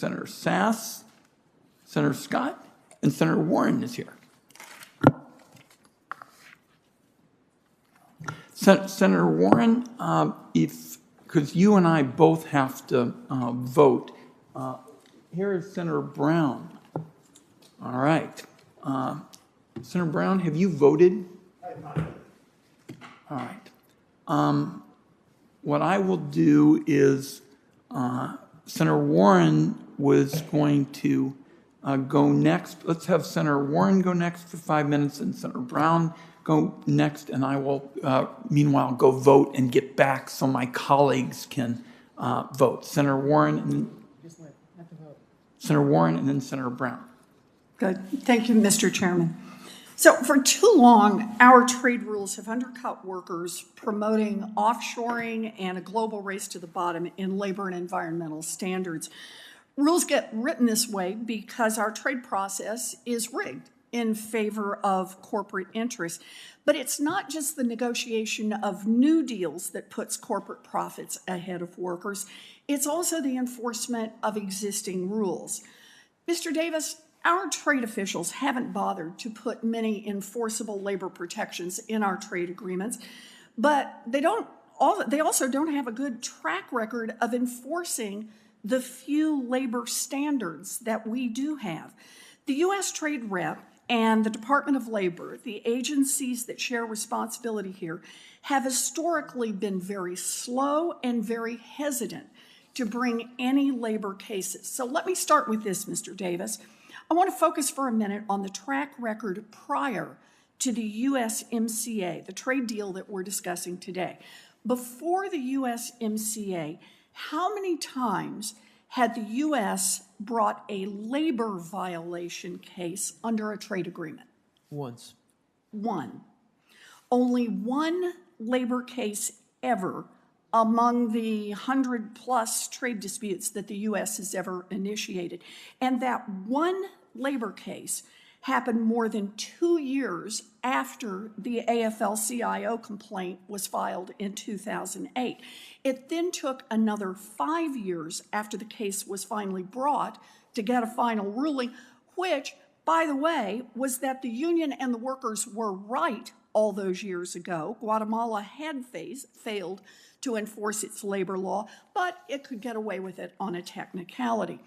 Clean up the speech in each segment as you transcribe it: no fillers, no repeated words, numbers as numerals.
Senator Sass, Senator Scott, and Senator Warren is here. Senator Warren, because you and I both have to vote, here is Senator Brown. All right. Senator Brown, have you voted? I have not. All right. What I will do is Senator Warren was going to go next. Let's have Senator Warren go next for 5 minutes and Senator Brown go next, and I will, meanwhile, go vote and get back so my colleagues can vote. Senator Warren, and Senator Warren, and then Senator Brown. Good. Thank you, Mr. Chairman. So for too long, our trade rules have undercut workers, promoting offshoring and a global race to the bottom in labor and environmental standards. Rules get written this way because our trade process is rigged in favor of corporate interests. But it's not just the negotiation of new deals that puts corporate profits ahead of workers. It's also the enforcement of existing rules. Mr. Davis, our trade officials haven't bothered to put many enforceable labor protections in our trade agreements, but they also don't have a good track record of enforcing the few labor standards that we do have. The U.S. Trade Rep and the Department of Labor, the agencies that share responsibility here, have historically been very slow and very hesitant to bring any labor cases. So let me start with this, Mr. Davis. I want to focus for a minute on the track record prior to the USMCA, the trade deal that we're discussing today. Before the USMCA, how many times had the U.S. brought a labor violation case under a trade agreement? Once. One. Only one labor case ever among the 100+ trade disputes that the U.S. has ever initiated. And that one labor case happened more than 2 years after the AFL-CIO complaint was filed in 2008. It then took another 5 years after the case was finally brought to get a final ruling, which, by the way, was that the union and the workers were right all those years ago. Guatemala had failed to enforce its labor law, but it could get away with it on a technicality.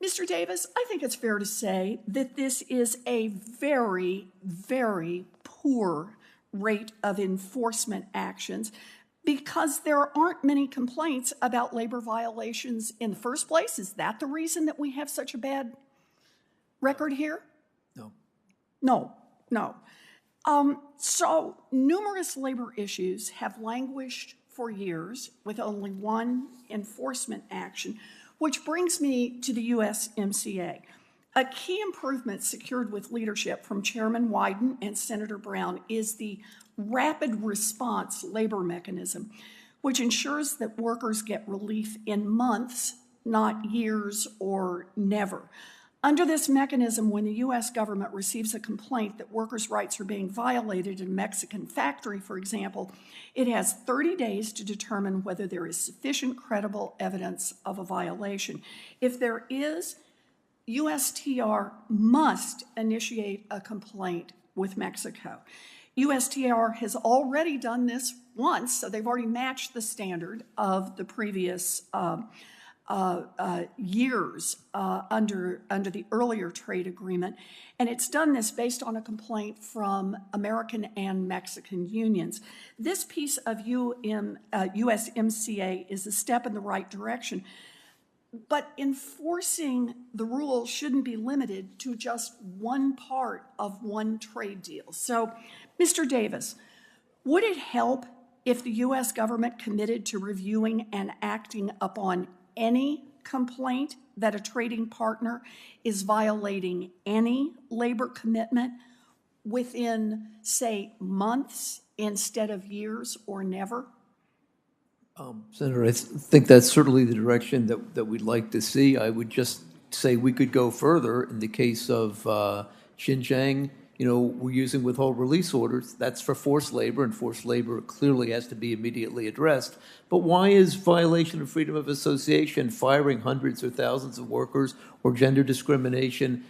Mr. Davis, I think it's fair to say that this is a very, very poor rate of enforcement actions because there aren't many complaints about labor violations in the first place. Is that the reason that we have such a bad record here? No. So numerous labor issues have languished for years with only one enforcement action, which brings me to the USMCA. A key improvement secured with leadership from Chairman Wyden and Senator Brown is the rapid response labor mechanism, which ensures that workers get relief in months, not years or never. Under this mechanism, when the U.S. government receives a complaint that workers' rights are being violated in a Mexican factory, for example, it has 30 days to determine whether there is sufficient credible evidence of a violation. If there is, USTR must initiate a complaint with Mexico. USTR has already done this once, so they've already matched the standard of the previous years under the earlier trade agreement, and it's done this based on a complaint from American and Mexican unions. This piece of USMCA is a step in the right direction, but enforcing the rules shouldn't be limited to just one part of one trade deal. So, Mr. Davis, would it help if the U.S. government committed to reviewing and acting upon any complaint that a trading partner is violating any labor commitment within, say, months instead of years or never? Senator, I think that's certainly the direction that we'd like to see. I would just say we could go further in the case of Xinjiang we're using withhold release orders. That's for forced labor, and forced labor clearly has to be immediately addressed. But why is violation of freedom of association, firing hundreds or thousands of workers, or gender discrimination?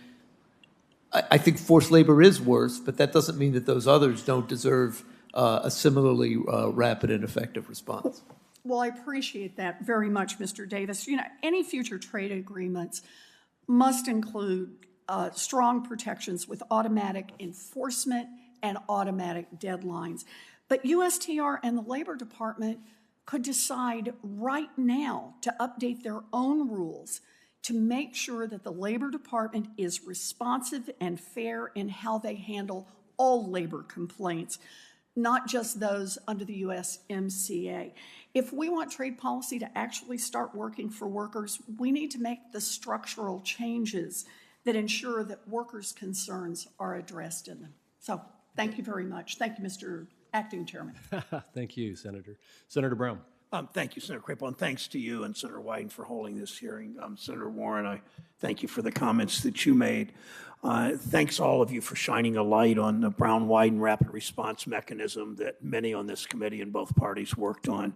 I think forced labor is worse, but that doesn't mean that those others don't deserve a similarly rapid and effective response. Well, I appreciate that very much, Mr. Davis. Any future trade agreements must include strong protections with automatic enforcement and automatic deadlines. But USTR and the Labor Department could decide right now to update their own rules to make sure that the Labor Department is responsive and fair in how they handle all labor complaints, not just those under the USMCA. If we want trade policy to actually start working for workers, we need to make the structural changes that ensure that workers' concerns are addressed in them. So thank you very much. Thank you, Mr. Acting Chairman. Thank you, Senator. Senator Brown. Thank you, Senator Crapo, and thanks to you and Senator Wyden for holding this hearing. Senator Warren, I thank you for the comments that you made. Thanks all of you for shining a light on the Brown-Wyden rapid response mechanism that many on this committee and both parties worked on.